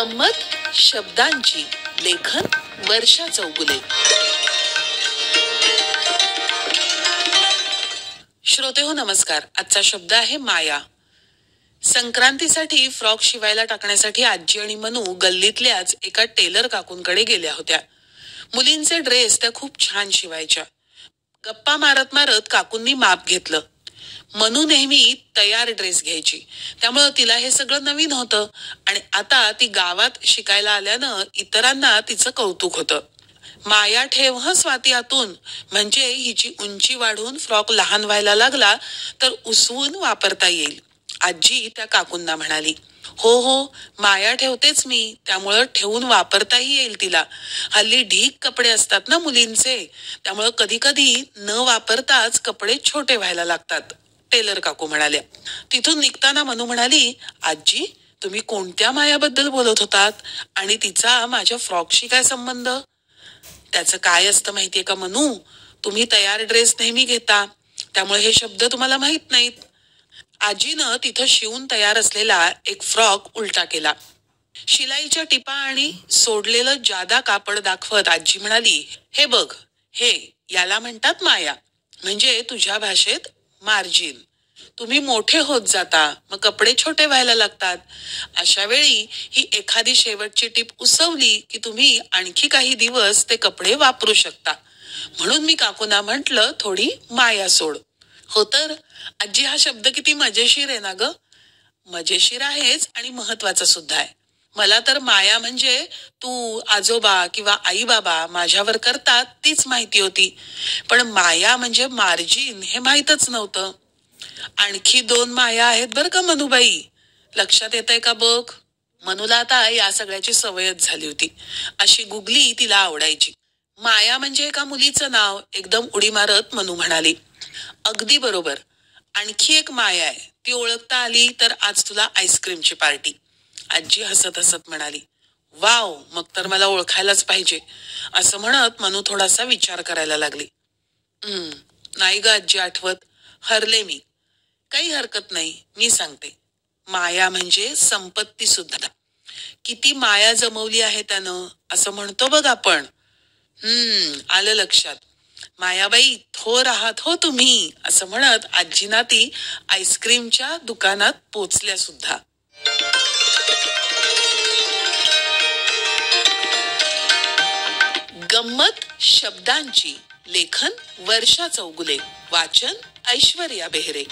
गंमत शब्दांची, लेखन वर्षा चौगुले. श्रोते हो नमस्कार. आजचा शब्द आहे माया. संक्रांतीसाठी फ्रॉक शिवायला टाकण्यासाठी आजी आणि मनू गल्लीतल्याच एका टेलर काकूंकडे गेल्या होत्या. मुलींचे ड्रेस त्या खूप छान शिवायच्या. गप्पा मारत मारत काकूंनी माप घेतलं. मनू नेहमी तयार ड्रेस घ्यायची, त्यामुळं तिला हे सगळं नवीन होतं आणि आता ती गावात शिकायला आल्यानं इतरांना तिचं कौतुक होतं. माया ठेव ह स्वाती आतून, म्हणजे हिची उंची वाढून फ्रॉक लहान व्हायला लागला तर उसवून वापरता येईल. आजी त्या काकूंना म्हणाली. हो हो, माया ठेवतेच मी, त्यामुळं ठेवून वापरताही येईल तिला. हल्ली ढीग कपडे असतात ना मुलींचे, त्यामुळं कधी कधी न वापरताच कपडे छोटे व्हायला लागतात, टेलर काकू म्हणाल्या. तिथून निघताना मनू म्हणाली, आजी तुम्ही कोणत्या मायाबद्दल बोलत होतात आणि तिचा माझ्या फ्रॉकशी काय संबंध? त्याचं काय असतं माहितीये का मनू, तुम्ही तयार ड्रेस नेहमी घेता, त्यामुळे हे शब्द तुम्हाला माहित नाहीत. आजीनं तिथं शिवून तयार असलेला एक फ्रॉक उलटा केला. शिलाईच्या टिपा आणि सोडलेलं जादा कापड दाखवत आजी म्हणाली, हे बघ, हे याला म्हणतात माया, म्हणजे तुझ्या भाषेत मार्जिन. तुम्ही मोठे होत जाता, मग कपडे छोटे व्हायला लागतात. अशा वेळी ही एखादी शेवटची टीप उसवली की तुम्ही आणखी काही दिवस ते कपडे वापरू शकता. म्हणून मी काकूंना म्हंटल, थोडी माया सोड. हो तर आजी, हा शब्द किती मजेशीर आहे ना ग. मजेशीर आहेच आणि महत्वाचा सुद्धा आहे. मला तर माया म्हणजे तू, आजोबा किंवा आई बाबा माझ्यावर करतात तीच माहिती होती, पण माया म्हणजे मार्जिन हे माहीतच नव्हतं. आणखी 2 माया आहेत बर का मनूबाई, लक्षात येतंय का बघ. मनूला आता या सगळ्याची सवयच झाली होती. अशी गुगली तिला आवडायची. माया म्हणजे एका मुलीचं नाव, एकदम उडी मारत मनू म्हणाली. अगदी बरोबर. आणखी एक माया आहे, ती ओळखता आली तर आज तुला आईस्क्रीमची पार्टी. आजी हसत हसत म्हणाली. वाव, मग तर मला ओळखायलाच पाहिजे. असं म्हणत मनू थोडासा विचार करायला लागली. नाही ग आजी आठवत, हरले मी. काही हरकत नाही, मी सांगते. माया म्हणजे संपत्ती सुद्धा. किती माया जमवली आहे त्यानं, असं म्हणतो बघ आपण. आलं लक्षात. मायाबाई थोर आहात हो तुम्ही, असं म्हणत आजीना ती आईस्क्रीमच्या दुकानात पोचल्या सुद्धा. गंमत शब्दांची, लेखन वर्षा चौगुले, वाचन ऐश्वर्या बेहरे.